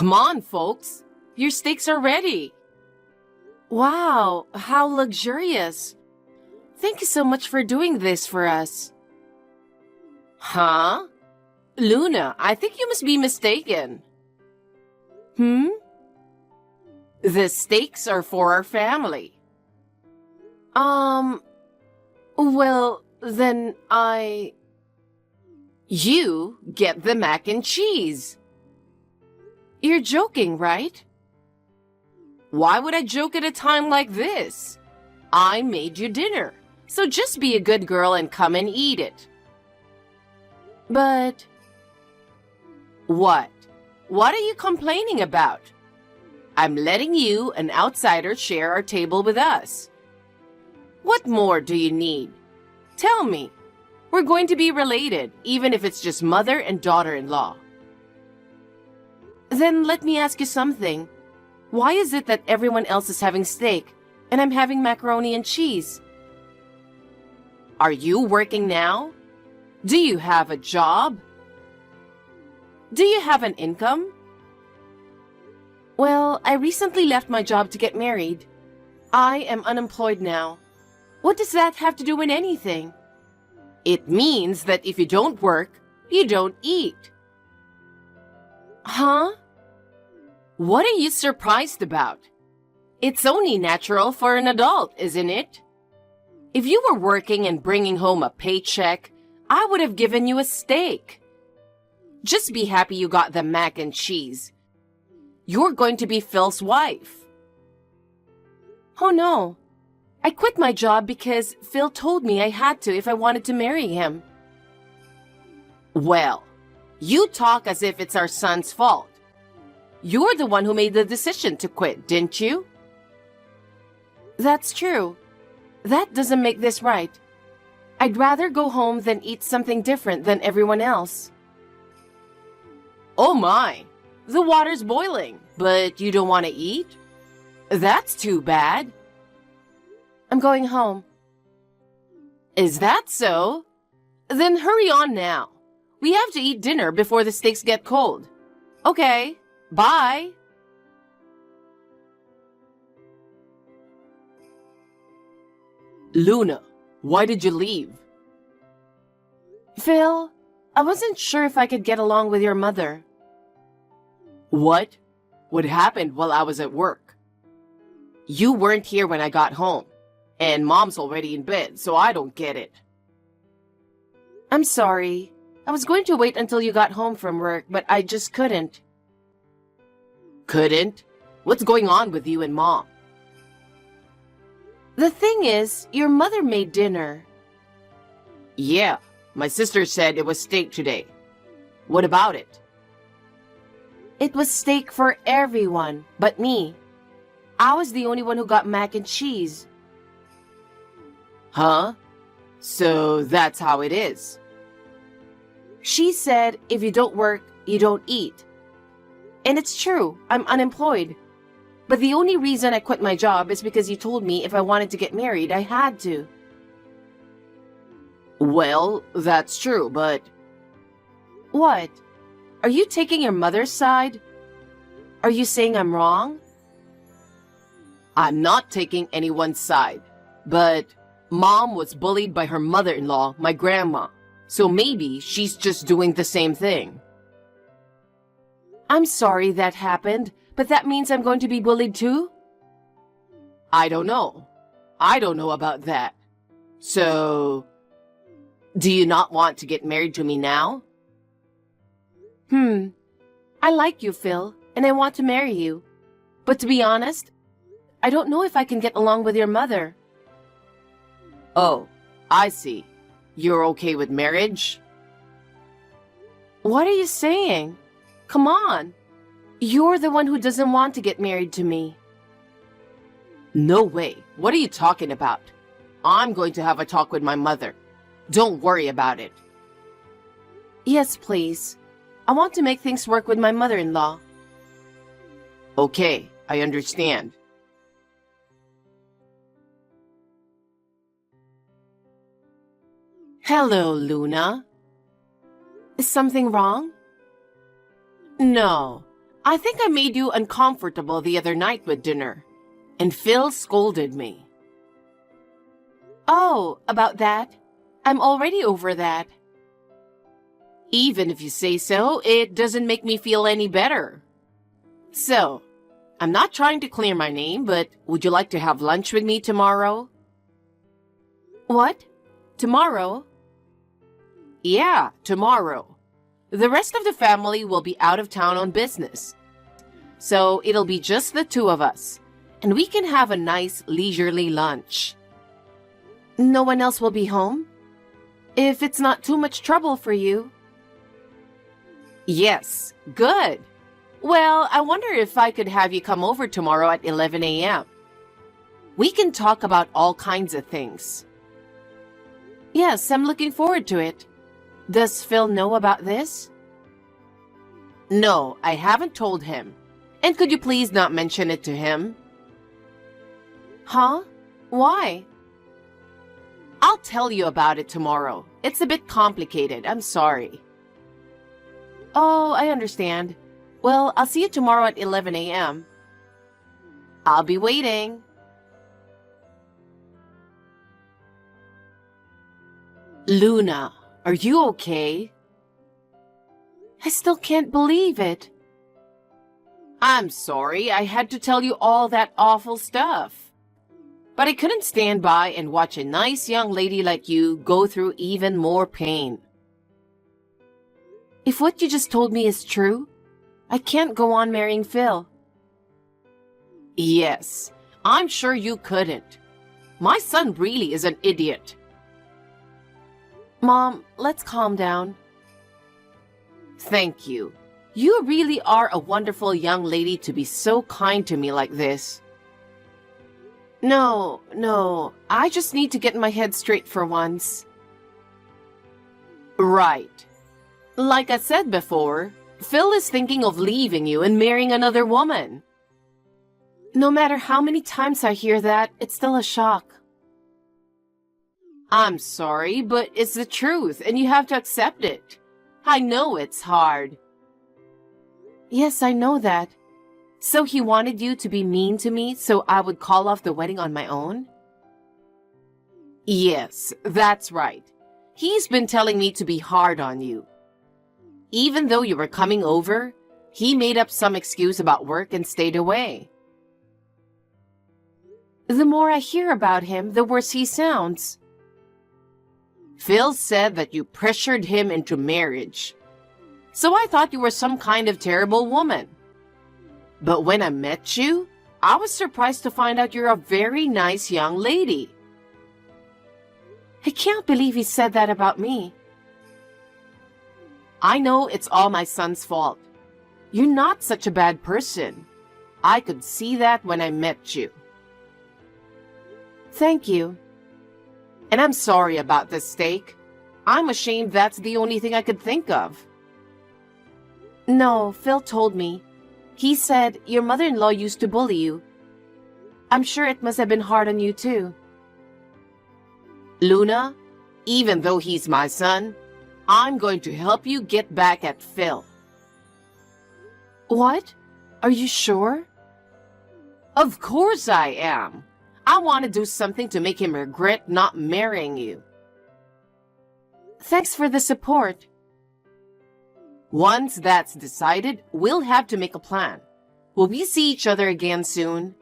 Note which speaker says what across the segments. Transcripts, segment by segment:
Speaker 1: Come on, folks. Your steaks are ready. Wow, how luxurious. Thank you so much for doing this for us. Huh? Luna, I think you must be mistaken. The steaks are for our family. Well, then You get the mac and cheese. You're joking, right? Why would I joke at a time like this? I made you dinner, so just be a good girl and come and eat it. But... What? What are you complaining about? I'm letting you, an outsider, share our table with us. What more do you need? Tell me. We're going to be related, even if it's just mother and daughter-in-law. Then let me ask you something. Why is it that everyone else is having steak, and I'm having macaroni and cheese? Are you working now? Do you have a job? Do you have an income? Well, I recently left my job to get married. I am unemployed now. What does that have to do with anything? It means that if you don't work, you don't eat. Huh? What are you surprised about? It's only natural for an adult, isn't it? If you were working and bringing home a paycheck, I would have given you a steak. Just be happy you got the mac and cheese. You're going to be Phil's wife. Oh no. I quit my job because Phil told me I had to if I wanted to marry him. Well, you talk as if it's our son's fault. You're the one who made the decision to quit, didn't you? That's true. That doesn't make this right. I'd rather go home than eat something different than everyone else. Oh my, the water's boiling, but you don't want to eat? That's too bad. I'm going home. Is that so? Then hurry on now. We have to eat dinner before the steaks get cold. Okay, bye. Luna, why did you leave? Phil, I wasn't sure if I could get along with your mother. What? What happened while I was at work? You weren't here when I got home, and Mom's already in bed, so I don't get it. I'm sorry. I was going to wait until you got home from work, but I just couldn't. Couldn't? What's going on with you and Mom? The thing is, your mother made dinner. Yeah, my sister said it was steak today. What about it? It was steak for everyone, but me. I was the only one who got mac and cheese. Huh? So that's how it is. She said if you don't work, you don't eat. And it's true, I'm unemployed. But the only reason I quit my job is because you told me if I wanted to get married, I had to. Well, that's true, but... What? Are you taking your mother's side? Are you saying I'm wrong? I'm not taking anyone's side, but Mom was bullied by her mother-in-law, my grandma, so maybe she's just doing the same thing. I'm sorry that happened, but that means I'm going to be bullied too? I don't know. I don't know about that. So, do you not want to get married to me now? I like you, Phil, and I want to marry you. But to be honest, I don't know if I can get along with your mother. Oh, I see. You're okay with marriage? What are you saying? Come on. You're the one who doesn't want to get married to me. No way. What are you talking about? I'm going to have a talk with my mother. Don't worry about it. Yes, please. I want to make things work with my mother-in-law. Okay, I understand. Hello, Luna. Is something wrong? No, I think I made you uncomfortable the other night with dinner, and Phil scolded me. Oh, about that? I'm already over that. Even if you say so, it doesn't make me feel any better. So, I'm not trying to clear my name, but would you like to have lunch with me tomorrow? What? Tomorrow? Yeah, tomorrow. The rest of the family will be out of town on business. So it'll be just the two of us, and we can have a nice leisurely lunch. No one else will be home? If it's not too much trouble for you. Yes, good. Well, I wonder if I could have you come over tomorrow at 11 a.m. We can talk about all kinds of things. Yes, I'm looking forward to it. Does Phil know about this? No, I haven't told him. And could you please not mention it to him? Huh? Why? I'll tell you about it tomorrow. It's a bit complicated. I'm sorry. Oh, I understand. Well, I'll see you tomorrow at 11 a.m. I'll be waiting. Luna, are you okay? I still can't believe it. I'm sorry I had to tell you all that awful stuff. But I couldn't stand by and watch a nice young lady like you go through even more pain. If what you just told me is true, I can't go on marrying Phil. Yes, I'm sure you couldn't. My son really is an idiot. Mom, let's calm down. Thank you. You really are a wonderful young lady to be so kind to me like this. No, I just need to get my head straight for once. Right. Like I said before, Phil is thinking of leaving you and marrying another woman. No matter how many times I hear that, it's still a shock. I'm sorry, but it's the truth and you have to accept it. I know it's hard. Yes, I know that. So he wanted you to be mean to me so I would call off the wedding on my own? Yes, that's right. He's been telling me to be hard on you. Even though you were coming over, he made up some excuse about work and stayed away. The more I hear about him, the worse he sounds. Phil said that you pressured him into marriage. So I thought you were some kind of terrible woman. But when I met you, I was surprised to find out you're a very nice young lady. I can't believe he said that about me. I know it's all my son's fault. You're not such a bad person. I could see that when I met you. Thank you. And I'm sorry about this steak. I'm ashamed that's the only thing I could think of. No, Phil told me. He said your mother-in-law used to bully you. I'm sure it must have been hard on you too. Luna, even though he's my son, I'm going to help you get back at Phil. What? Are you sure? Of course I am. I want to do something to make him regret not marrying you. Thanks for the support. Once that's decided, we'll have to make a plan. Will we see each other again soon?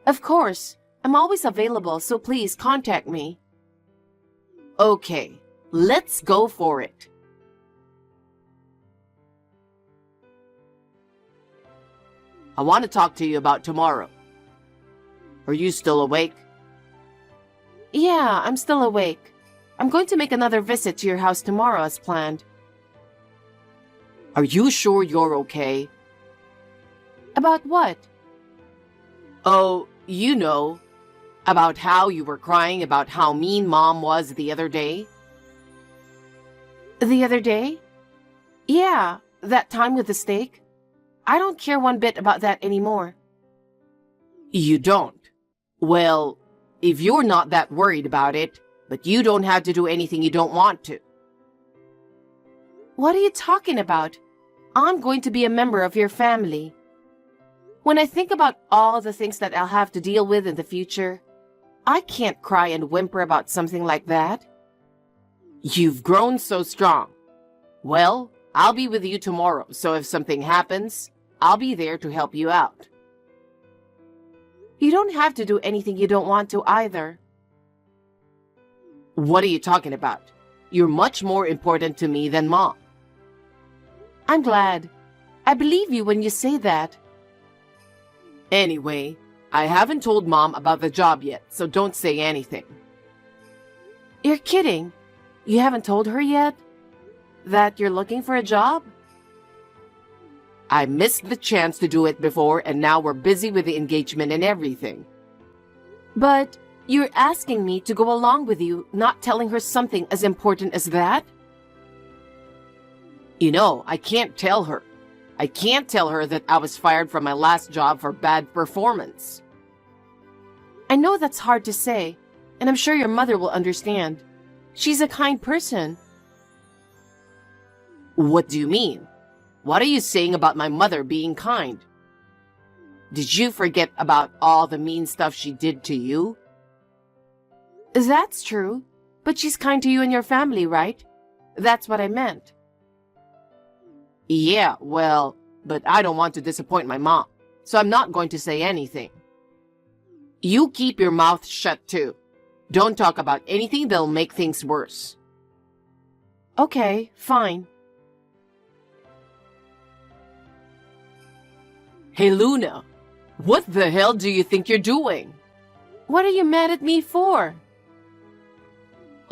Speaker 1: Of course. I'm always available, so please contact me. Okay, let's go for it. I want to talk to you about tomorrow. Are you still awake? Yeah, I'm still awake. I'm going to make another visit to your house tomorrow as planned. Are you sure you're okay? About what? Oh, you know, about how you were crying about how mean Mom was the other day. The other day? Yeah, that time with the steak. I don't care one bit about that anymore. You don't? Well, if you're not that worried about it, but you don't have to do anything you don't want to. What are you talking about? I'm going to be a member of your family. When I think about all the things that I'll have to deal with in the future, I can't cry and whimper about something like that. You've grown so strong. Well, I'll be with you tomorrow, so if something happens, I'll be there to help you out. You don't have to do anything you don't want to either. What are you talking about? You're much more important to me than Mom. I'm glad. I believe you when you say that. Anyway, I haven't told Mom about the job yet, so don't say anything. You're kidding. You haven't told her yet? That you're looking for a job? I missed the chance to do it before, and now we're busy with the engagement and everything. But you're asking me to go along with you, not telling her something as important as that? You know, I can't tell her. I can't tell her that I was fired from my last job for bad performance. I know that's hard to say, and I'm sure your mother will understand. She's a kind person. What do you mean? What are you saying about my mother being kind? Did you forget about all the mean stuff she did to you? That's true, but she's kind to you and your family, right? That's what I meant. Yeah, well, but I don't want to disappoint my mom, so I'm not going to say anything. You keep your mouth shut too. Don't talk about anything that'll make things worse. Okay, fine. Hey, Luna, what the hell do you think you're doing? What are you mad at me for?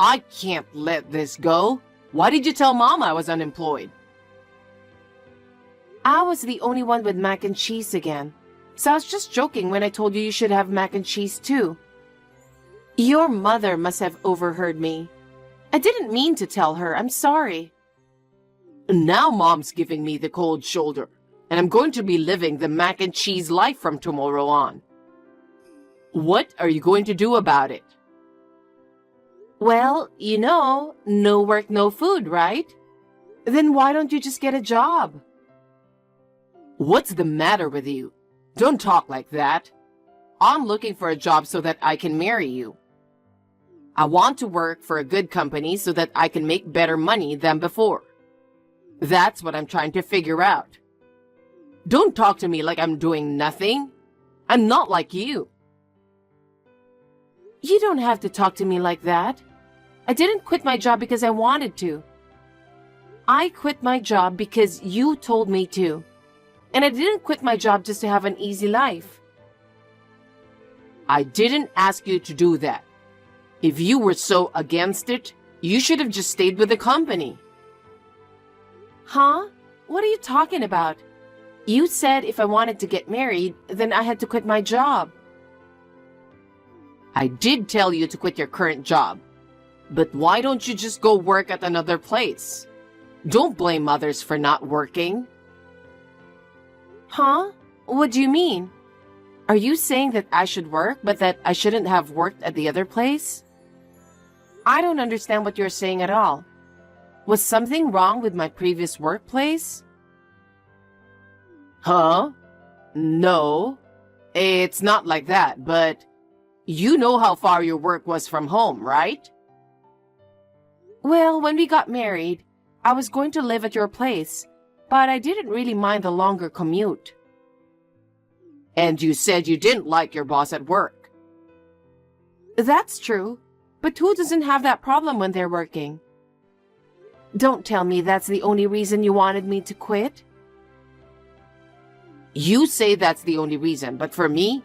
Speaker 1: I can't let this go. Why did you tell Mom I was unemployed? I was the only one with mac and cheese again, so I was just joking when I told you should have mac and cheese too. Your mother must have overheard me. I didn't mean to tell her. I'm sorry. Now Mom's giving me the cold shoulder, and I'm going to be living the mac and cheese life from tomorrow on. What are you going to do about it? Well, you know, no work, no food, right? Then why don't you just get a job? What's the matter with you? Don't talk like that. I'm looking for a job so that I can marry you. I want to work for a good company so that I can make better money than before. That's what I'm trying to figure out. Don't talk to me like I'm doing nothing. I'm not like you. You don't have to talk to me like that. I didn't quit my job because I wanted to. I quit my job because you told me to. And I didn't quit my job just to have an easy life. I didn't ask you to do that. If you were so against it, you should have just stayed with the company. Huh? What are you talking about? You said if I wanted to get married, then I had to quit my job. I did tell you to quit your current job. But why don't you just go work at another place? Don't blame others for not working. Huh? What do you mean? Are you saying that I should work, but that I shouldn't have worked at the other place? I don't understand what you're saying at all. Was something wrong with my previous workplace? Huh? No. It's not like that, but you know how far your work was from home, right? Well, when we got married, I was going to live at your place, but I didn't really mind the longer commute. And you said you didn't like your boss at work. That's true, but who doesn't have that problem when they're working? Don't tell me that's the only reason you wanted me to quit. You say that's the only reason, but for me,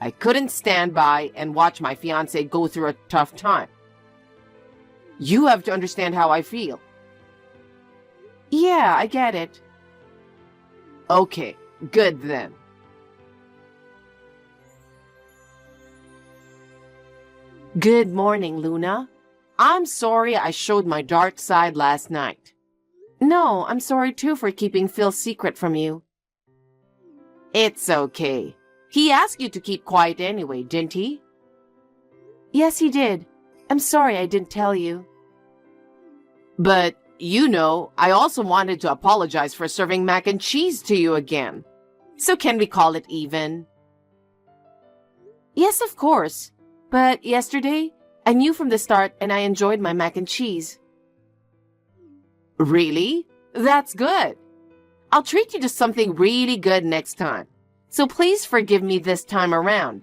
Speaker 1: I couldn't stand by and watch my fiance go through a tough time. You have to understand how I feel. Yeah, I get it. Okay, good then. Good morning, Luna. I'm sorry I showed my dark side last night. No, I'm sorry too for keeping Phil's secret from you. It's okay. He asked you to keep quiet anyway, didn't he? Yes, he did. I'm sorry I didn't tell you. But I also wanted to apologize for serving mac and cheese to you again. So can we call it even? Yes, of course. But yesterday, I knew from the start and I enjoyed my mac and cheese. Really? That's good. I'll treat you to something really good next time. So please forgive me this time around.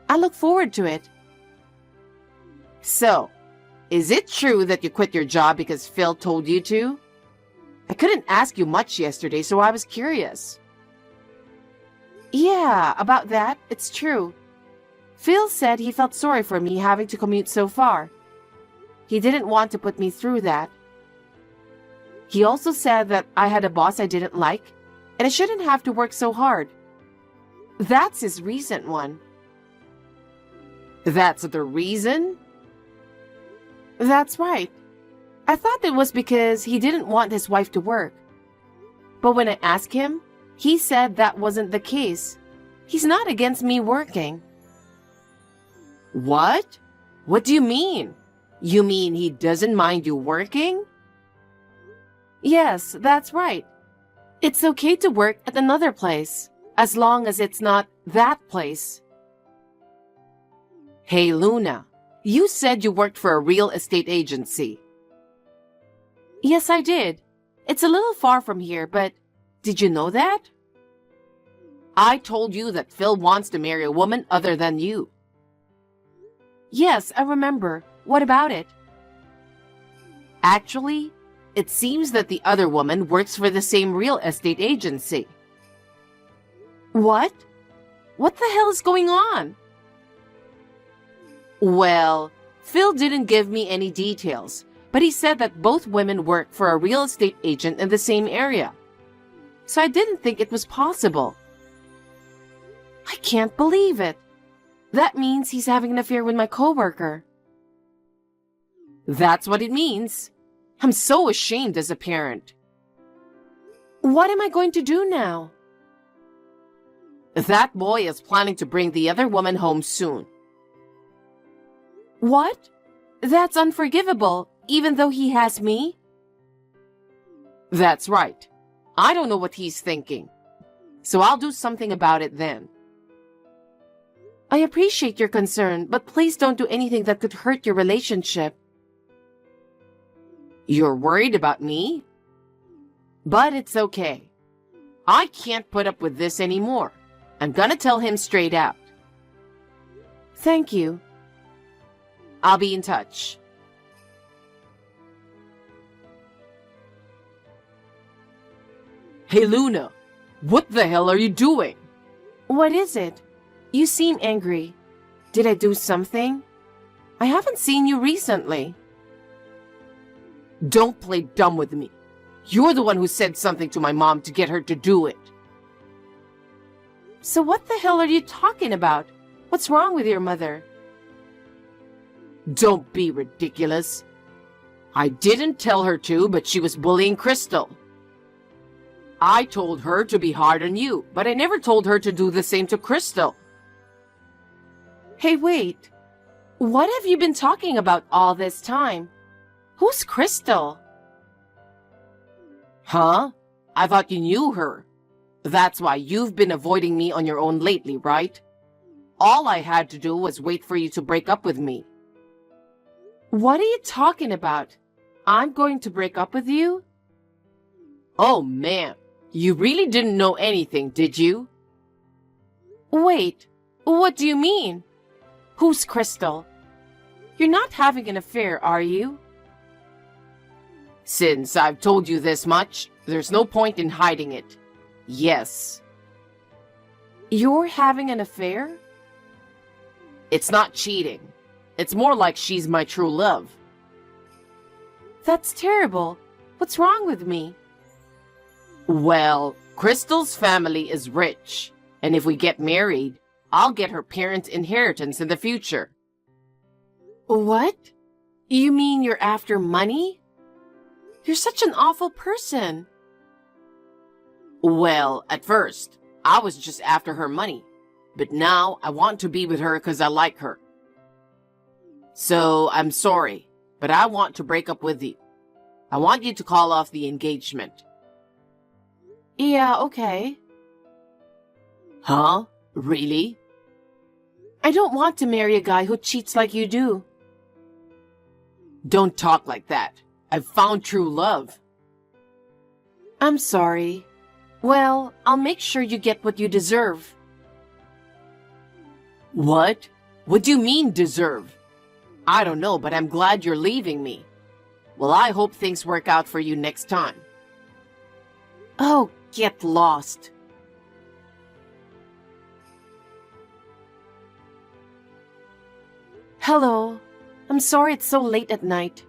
Speaker 1: I look forward to it. So, is it true that you quit your job because Phil told you to? I couldn't ask you much yesterday, so I was curious. Yeah, about that, it's true. Phil said he felt sorry for me having to commute so far. He didn't want to put me through that. He also said that I had a boss I didn't like, and I shouldn't have to work so hard. That's his recent one. That's the reason? That's right. I thought it was because he didn't want his wife to work. But when I asked him, he said that wasn't the case. He's not against me working. What? What do you mean? You mean he doesn't mind you working? Yes, that's right. It's okay to work at another place, as long as it's not that place. Hey, Luna, you said you worked for a real estate agency. Yes, I did. It's a little far from here, but did you know that? I told you that Phil wants to marry a woman other than you. Yes, I remember. What about it? Actually, it seems that the other woman works for the same real estate agency. What? What the hell is going on? Well, Phil didn't give me any details, but he said that both women work for a real estate agent in the same area. So I didn't think it was possible. I can't believe it. That means he's having an affair with my coworker. That's what it means. I'm so ashamed as a parent. What am I going to do now? That boy is planning to bring the other woman home soon. What? That's unforgivable, even though he has me? That's right. I don't know what he's thinking. So I'll do something about it then. I appreciate your concern, but please don't do anything that could hurt your relationship. You're worried about me? But it's okay. I can't put up with this anymore. I'm gonna tell him straight out. Thank you. I'll be in touch. Hey, Luna, what the hell are you doing? What is it? You seem angry. Did I do something? I haven't seen you recently. Don't play dumb with me. You're the one who said something to my mom to get her to do it. So what the hell are you talking about? What's wrong with your mother? Don't be ridiculous. I didn't tell her to, but she was bullying Crystal. I told her to be hard on you, but I never told her to do the same to Crystal. Hey, wait. What have you been talking about all this time? Who's Crystal? Huh? I thought you knew her. That's why you've been avoiding me on your own lately, right? All I had to do was wait for you to break up with me. What are you talking about? I'm going to break up with you? Oh man, you really didn't know anything, did you? Wait, what do you mean? Who's Crystal? You're not having an affair, are you? Since I've told you this much, there's no point in hiding it. Yes. You're having an affair? It's not cheating. It's more like she's my true love. That's terrible. What's wrong with me? Well, Crystal's family is rich, and if we get married, I'll get her parents' inheritance in the future. What? You mean you're after money? You're such an awful person. Well, at first, I was just after her money, but now I want to be with her because I like her. So, I'm sorry, but I want to break up with you. I want you to call off the engagement. Yeah, okay. Huh? Really? I don't want to marry a guy who cheats like you do. Don't talk like that. I've found true love. I'm sorry. Well, I'll make sure you get what you deserve. What? What do you mean, deserve? I don't know, but I'm glad you're leaving me. Well, I hope things work out for you next time. Oh, get lost. Hello. I'm sorry it's so late at night.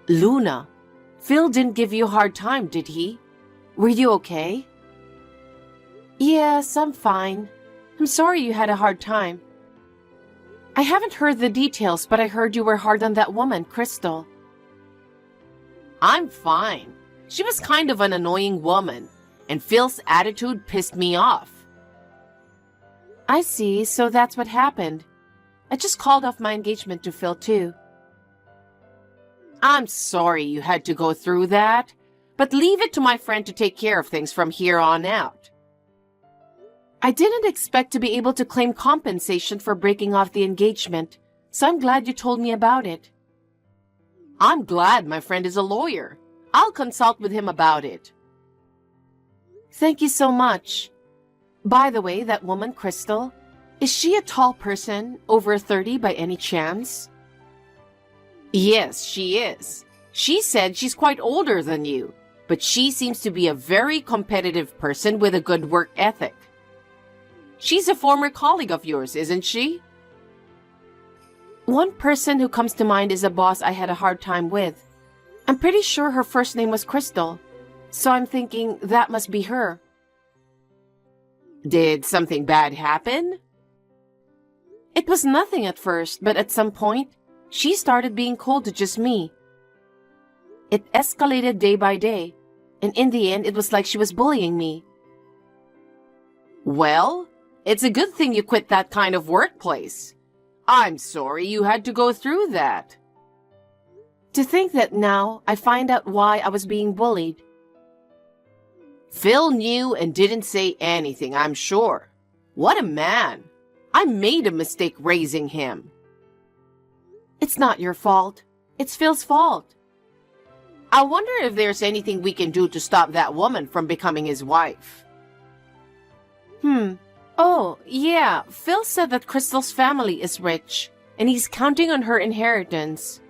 Speaker 1: Luna, Phil didn't give you a hard time, did he? Were you okay? Yes, I'm fine. I'm sorry you had a hard time. I haven't heard the details, but I heard you were hard on that woman, Crystal. I'm fine. She was kind of an annoying woman, and Phil's attitude pissed me off. I see, so that's what happened. I just called off my engagement to Phil, too. I'm sorry you had to go through that, but leave it to my friend to take care of things from here on out. I didn't expect to be able to claim compensation for breaking off the engagement, so I'm glad you told me about it. I'm glad my friend is a lawyer. I'll consult with him about it. Thank you so much. By the way, that woman, Crystal, is she a tall person, over 30 by any chance? Yes, she is. She said she's quite older than you, but she seems to be a very competitive person with a good work ethic. She's a former colleague of yours, isn't she? One person who comes to mind is a boss I had a hard time with. I'm pretty sure her first name was Crystal, so I'm thinking that must be her. Did something bad happen? It was nothing at first, but at some point, she started being cold to just me. It escalated day by day, and in the end, it was like she was bullying me. Well, it's a good thing you quit that kind of workplace. I'm sorry you had to go through that. To think that now I find out why I was being bullied. Phil knew and didn't say anything, I'm sure. What a man. I made a mistake raising him. It's not your fault. It's Phil's fault. I wonder if there's anything we can do to stop that woman from becoming his wife. Oh, yeah, Phil said that Crystal's family is rich, and he's counting on her inheritance.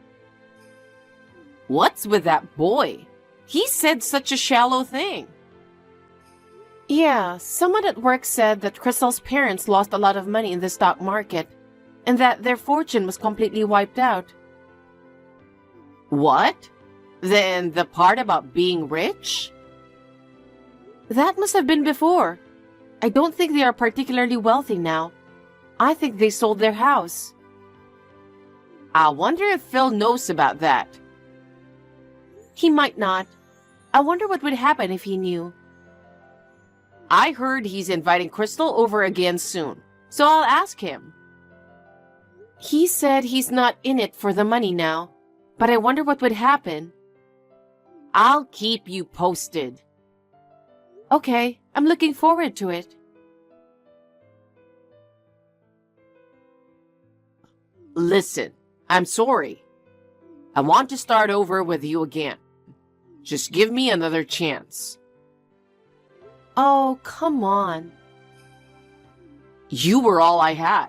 Speaker 1: What's with that boy? He said such a shallow thing. Yeah, someone at work said that Crystal's parents lost a lot of money in the stock market, and that their fortune was completely wiped out. What? Then the part about being rich? That must have been before. I don't think they are particularly wealthy now. I think they sold their house. I wonder if Phil knows about that. He might not. I wonder what would happen if he knew. I heard he's inviting Crystal over again soon, so I'll ask him. He said he's not in it for the money now, but I wonder what would happen. I'll keep you posted. Okay, I'm looking forward to it. Listen, I'm sorry. I want to start over with you again. Just give me another chance. Oh, come on. You were all I had.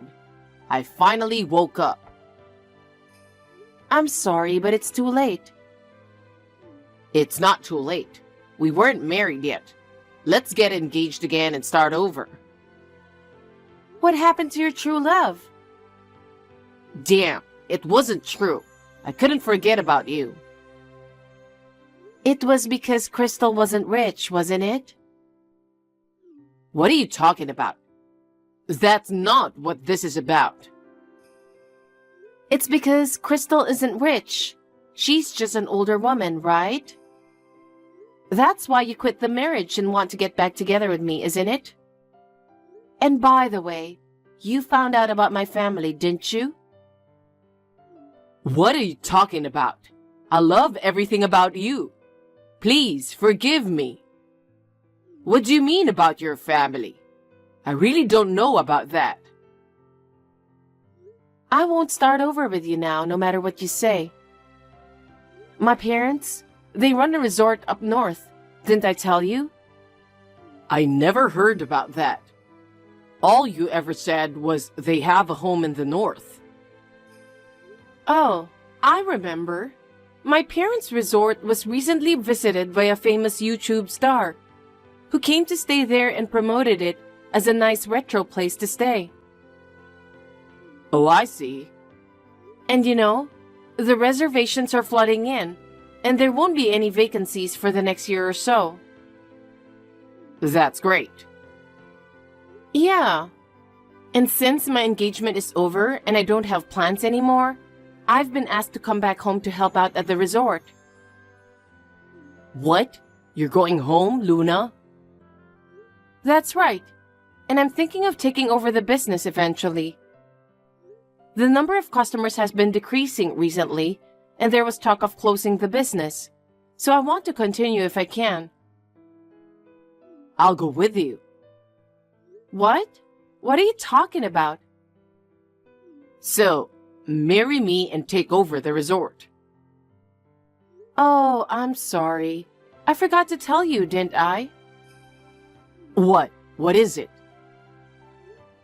Speaker 1: I finally woke up. I'm sorry, but it's too late. It's not too late. We weren't married yet. Let's get engaged again and start over. What happened to your true love? Damn, it wasn't true. I couldn't forget about you. It was because Crystal wasn't rich, wasn't it? What are you talking about? That's not what this is about. It's because Crystal isn't rich. She's just an older woman, right? That's why you quit the marriage and want to get back together with me, isn't it? And by the way, you found out about my family, didn't you? What are you talking about? I love everything about you. Please forgive me. What do you mean about your family? I really don't know about that. I won't start over with you now, no matter what you say. My parents, they run a resort up north. Didn't I tell you? I never heard about that. All you ever said was they have a home in the north. Oh, I remember. My parents' resort was recently visited by a famous YouTube star who came to stay there and promoted it as a nice retro place to stay. Oh, I see. And you know, the reservations are flooding in, and there won't be any vacancies for the next year or so. That's great. Yeah. And since my engagement is over and I don't have plans anymore, I've been asked to come back home to help out at the resort. What? You're going home, Luna? That's right. And I'm thinking of taking over the business eventually. The number of customers has been decreasing recently, and there was talk of closing the business. So I want to continue if I can. I'll go with you. What? What are you talking about? So, marry me and take over the resort. Oh, I'm sorry. I forgot to tell you, didn't I? What? What is it?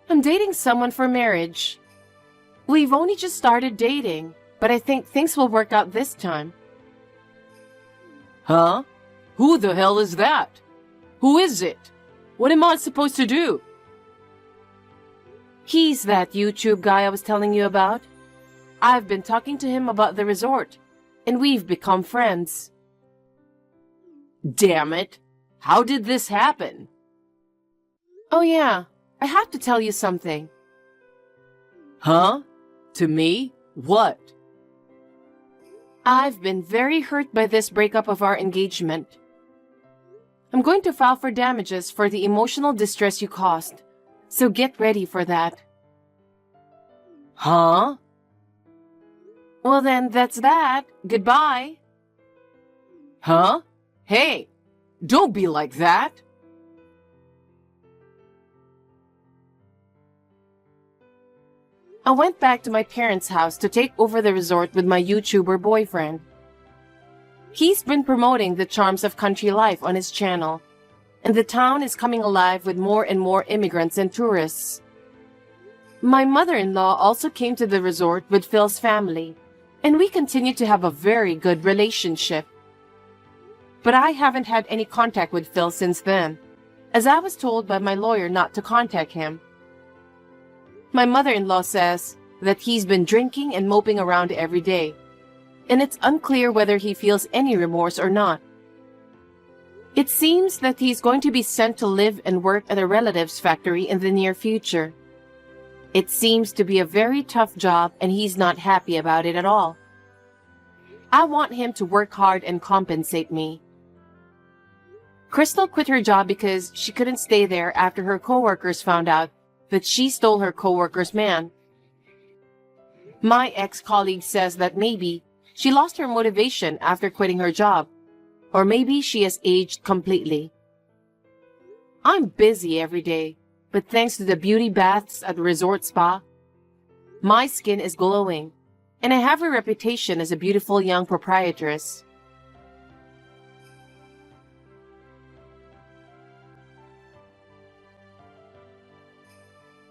Speaker 1: I'm dating someone for marriage. We've only just started dating, but I think things will work out this time. Huh? Who the hell is that? Who is it? What am I supposed to do? He's that YouTube guy I was telling you about. I've been talking to him about the resort, and we've become friends. Damn it! How did this happen? Oh yeah, I have to tell you something. Huh? To me? What? I've been very hurt by this breakup of our engagement. I'm going to file for damages for the emotional distress you caused, so get ready for that. Huh? Well then, that's that. Goodbye. Huh? Hey, don't be like that. I went back to my parents' house to take over the resort with my YouTuber boyfriend. He's been promoting the charms of country life on his channel, and the town is coming alive with more and more immigrants and tourists. My mother-in-law also came to the resort with Phil's family, and we continue to have a very good relationship. But I haven't had any contact with Phil since then, as I was told by my lawyer not to contact him. My mother-in-law says that he's been drinking and moping around every day, and it's unclear whether he feels any remorse or not. It seems that he's going to be sent to live and work at a relative's factory in the near future. It seems to be a very tough job, and he's not happy about it at all. I want him to work hard and compensate me. Crystal quit her job because she couldn't stay there after her coworkers found out that she stole her coworker's man. My ex-colleague says that maybe she lost her motivation after quitting her job, or maybe she has aged completely. I'm busy every day, but thanks to the beauty baths at the resort spa, my skin is glowing, and I have a reputation as a beautiful young proprietress.